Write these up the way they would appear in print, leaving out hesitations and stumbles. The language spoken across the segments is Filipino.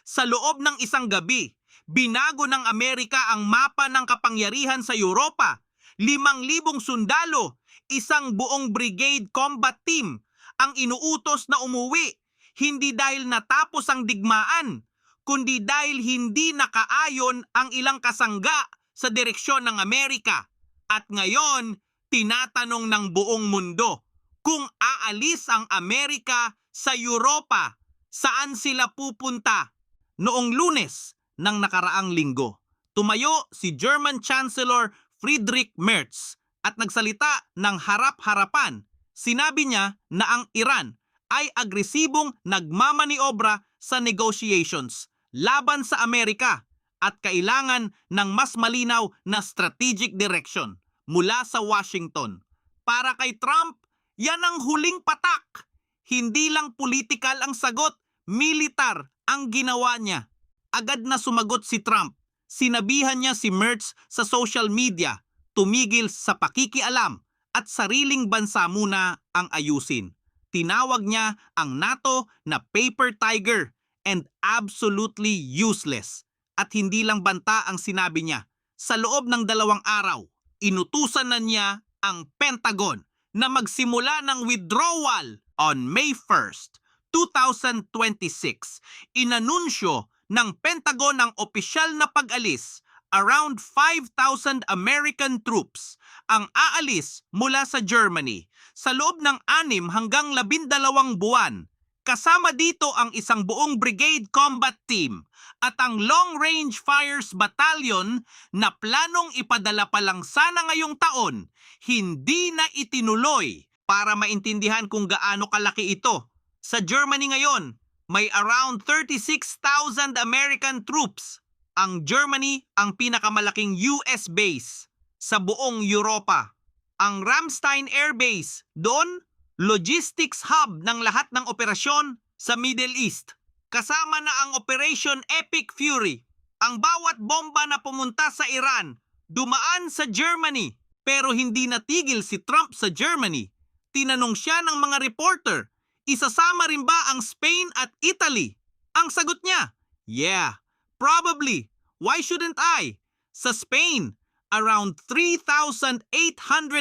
Sa loob ng isang gabi, binago ng Amerika ang mapa ng kapangyarihan sa Europa. 5,000 sundalo, isang buong brigade combat team ang inuutos na umuwi, hindi dahil natapos ang digmaan, kundi dahil hindi nakaayon ang ilang kasangga sa direksyon ng Amerika. At ngayon, tinatanong ng buong mundo, kung aalis ang Amerika sa Europa, saan sila pupunta? Noong Lunes ng nakaraang linggo, tumayo si German Chancellor Friedrich Merz at nagsalita ng harap-harapan. Sinabi niya na ang Iran ay agresibong nagmamaniobra sa negotiations laban sa Amerika at kailangan ng mas malinaw na strategic direction mula sa Washington. Para kay Trump, yan ang huling patak. Hindi lang politikal ang sagot, militar ang ginawa niya. Agad na sumagot si Trump. Sinabihan niya si Merz sa social media, tumigil sa pakikialam at sariling bansa muna ang ayusin. Tinawag niya ang NATO na paper tiger and absolutely useless. At hindi lang banta ang sinabi niya. Sa loob ng 2 araw, inutusan na niya ang Pentagon na magsimula ng withdrawal on May 1st, 2026. Inanunsyo ng Pentagon ang opisyal na pag-alis. Around 5,000 American troops ang aalis mula sa Germany sa loob ng 6 hanggang 12 buwan. Kasama dito ang isang buong brigade combat team at ang Long Range Fires Battalion na planong ipadala pa lang sana ngayong taon, hindi na itinuloy. Para maintindihan kung gaano kalaki ito, sa Germany ngayon, may around 36,000 American troops. Ang Germany ang pinakamalaking US base sa buong Europa. Ang Ramstein Air Base, doon, logistics hub ng lahat ng operasyon sa Middle East. Kasama na ang Operation Epic Fury. Ang bawat bomba na pumunta sa Iran, dumaan sa Germany. Pero hindi natigil si Trump sa Germany. Tinanong siya ng mga reporter, isasama rin ba ang Spain at Italy? Ang sagot niya, yeah, probably. Why shouldn't I? Sa Spain, around 3,800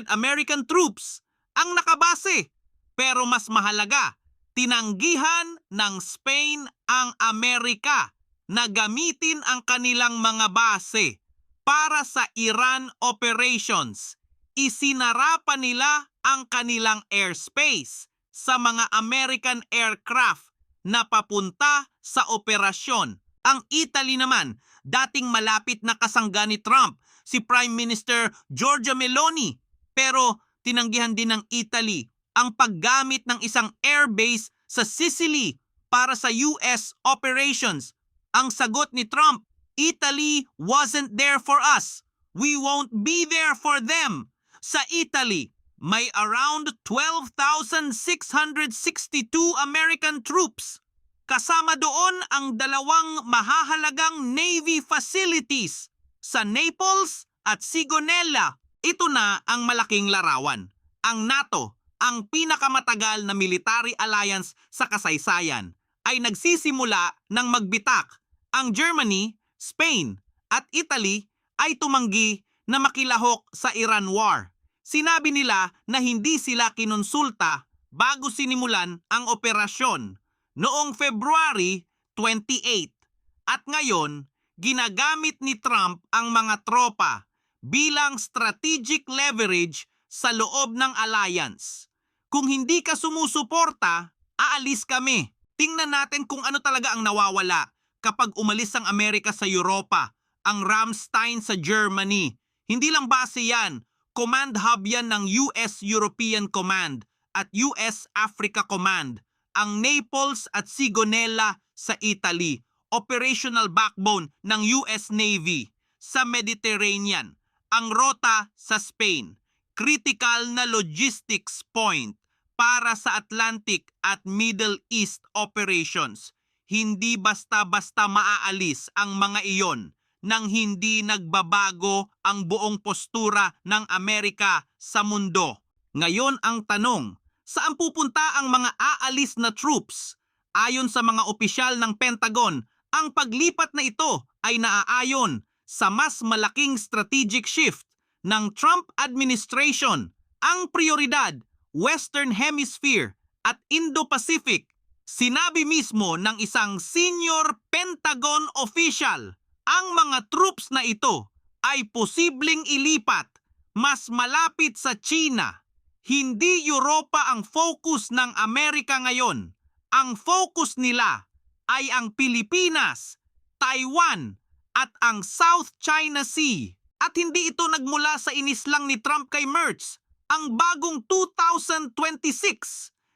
American troops ang nakabase. Pero mas mahalaga, tinanggihan ng Spain ang Amerika na gamitin ang kanilang mga base para sa Iran operations. Isinara pa nila ang kanilang airspace sa mga American aircraft na papunta sa operasyon. Ang Italy naman, dating malapit na kasangga ni Trump, si Prime Minister Giorgia Meloni. Pero tinanggihan din ng Italy ang paggamit ng isang airbase sa Sicily para sa US operations. Ang sagot ni Trump, Italy wasn't there for us. We won't be there for them. Sa Italy, may around 12,662 American troops. Kasama doon ang 2 mahahalagang Navy facilities sa Naples at Sigonella. Ito na ang malaking larawan. Ang NATO, ang pinakamatagal na military alliance sa kasaysayan, ay nagsisimula ng magbitak. Ang Germany, Spain at Italy ay tumanggi na makilahok sa Iran War. Sinabi nila na hindi sila kinonsulta bago sinimulan ang operasyon noong February 28. At ngayon, ginagamit ni Trump ang mga tropa bilang strategic leverage sa loob ng alliance. Kung hindi ka sumusuporta, aalis kami. Tingnan natin kung ano talaga ang nawawala kapag umalis ang Amerika sa Europa, ang Ramstein sa Germany. Hindi lang base yan, command hub yan ng US European Command at US Africa Command. Ang Naples at Sigonella sa Italy, operational backbone ng US Navy. Sa Mediterranean, ang rota sa Spain, critical na logistics point para sa Atlantic at Middle East operations. Hindi basta-basta maaalis ang mga iyon nang hindi nagbabago ang buong postura ng Amerika sa mundo. Ngayon ang tanong, saan pupunta ang mga aalis na troops? Ayon sa mga opisyal ng Pentagon, Ang paglipat na ito ay naaayon sa mas malaking strategic shift ng Trump administration. Ang prioridad, Western Hemisphere at Indo-Pacific. Sinabi mismo ng isang senior Pentagon official, ang mga troops na ito ay posibleng ilipat mas malapit sa China. Hindi Europa ang focus ng Amerika ngayon. Ang focus nila ay ang Pilipinas, Taiwan at ang South China Sea. At hindi ito nagmula sa inis lang ni Trump kay Merz. Ang bagong 2026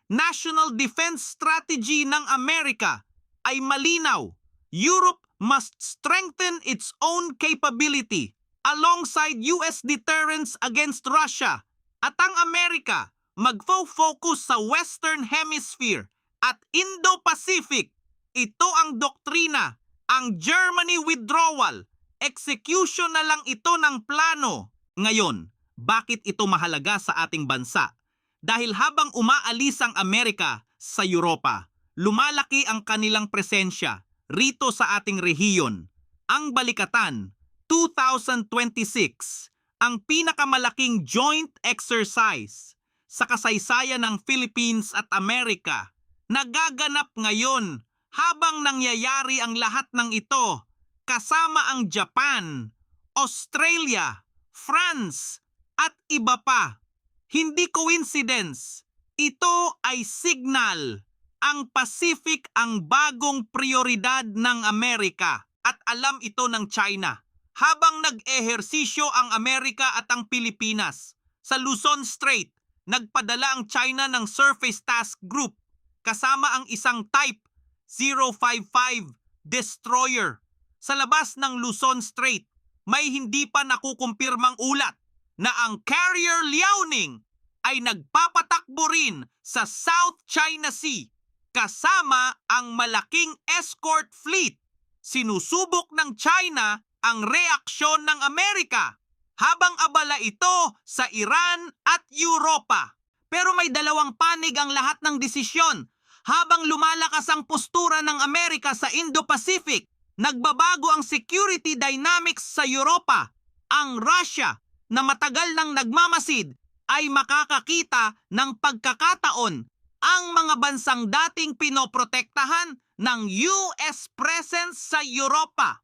National Defense Strategy ng Amerika ay malinaw. Europe must strengthen its own capability alongside US deterrence against Russia. At ang Amerika magfo-focus sa Western Hemisphere at Indo-Pacific. Ito ang doktrina, ang Germany withdrawal. Execution na lang ito ng plano. Ngayon, bakit ito mahalaga sa ating bansa? Dahil habang umaalis ang Amerika sa Europa, lumalaki ang kanilang presensya rito sa ating rehiyon. Ang balikatan, 2026, ang pinakamalaking joint exercise sa kasaysayan ng Philippines at Amerika. Nagaganap ngayon habang nangyayari ang lahat ng ito kasama ang Japan, Australia, France at iba pa. Hindi coincidence. Ito ay signal. Ang Pacific ang bagong prioridad ng Amerika at alam ito ng China. Habang nag-ehersisyo ang Amerika at ang Pilipinas sa Luzon Strait, nagpadala ang China ng Surface Task Group kasama ang isang Type 055 destroyer. Sa labas ng Luzon Strait, may hindi pa nakukumpirmang ulat na ang carrier Liaoning ay nagpapatakbo rin sa South China Sea kasama ang malaking escort fleet. Sinusubok ng China ang reaksyon ng Amerika habang abala ito sa Iran at Europa. Pero may dalawang panig ang lahat ng desisyon. Habang lumalakas ang postura ng Amerika sa Indo-Pacific, nagbabago ang security dynamics sa Europa. Ang Russia na matagal nang nagmamasid ay makakakita ng pagkakataon. Ang mga bansang dating pinoprotektahan ng US presence sa Europa,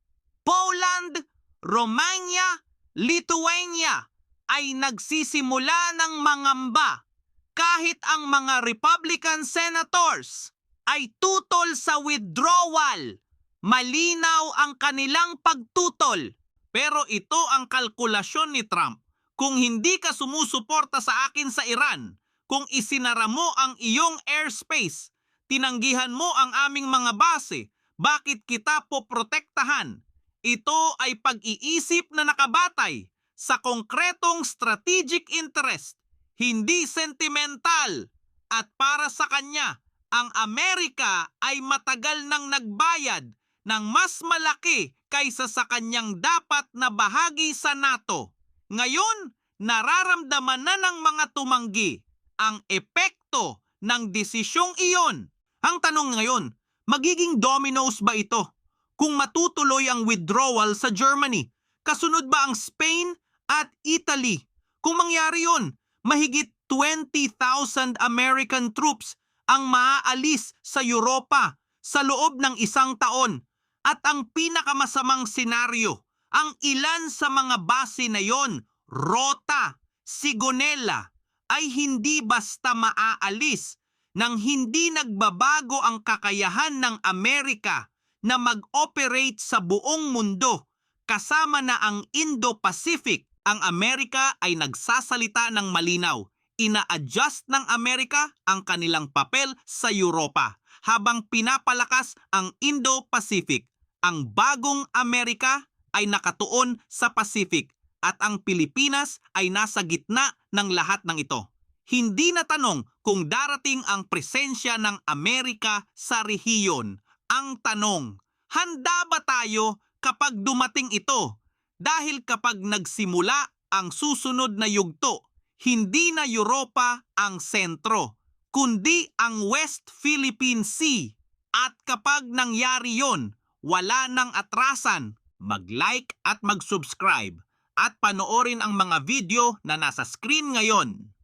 Poland, Romania, Lithuania ay nagsisimula ng mangamba kahit ang mga Republican senators ay tutol sa withdrawal. Malinaw ang kanilang pagtutol. Pero ito ang kalkulasyon ni Trump. Kung hindi ka sumusuporta sa akin sa Iran, kung isinara mo ang iyong airspace, tinanggihan mo ang aming mga base, bakit kita poprotektahan? Ito ay pag-iisip na nakabatay sa konkretong strategic interest, hindi sentimental. At para sa kanya, ang Amerika ay matagal nang nagbayad ng mas malaki kaysa sa kanyang dapat na bahagi sa NATO. Ngayon, nararamdaman na ng mga tumanggi ang epekto ng desisyong iyon. Ang tanong ngayon, magiging dominoes ba ito? Kung matutuloy ang withdrawal sa Germany, kasunod ba ang Spain at Italy? Kung mangyari yun, mahigit 20,000 American troops ang maaalis sa Europa sa loob ng isang taon. At ang pinakamasamang senaryo, ang ilan sa mga base na yon, Rota, Sigonella, ay hindi basta maaalis nang hindi nagbabago ang kakayahan ng Amerika na mag-operate sa buong mundo kasama na ang Indo-Pacific. Ang Amerika ay nagsasalita ng malinaw. Ina-adjust ng Amerika ang kanilang papel sa Europa habang pinapalakas ang Indo-Pacific. Ang bagong Amerika ay nakatuon sa Pacific at ang Pilipinas ay nasa gitna ng lahat ng ito. Hindi na tanong kung darating ang presensya ng Amerika sa rehiyon. Ang tanong, handa ba tayo kapag dumating ito? Dahil kapag nagsimula ang susunod na yugto, hindi na Europa ang sentro, kundi ang West Philippine Sea. At kapag nangyari yon, wala nang atrasan. Mag-like at mag-subscribe at panoorin ang mga video na nasa screen ngayon.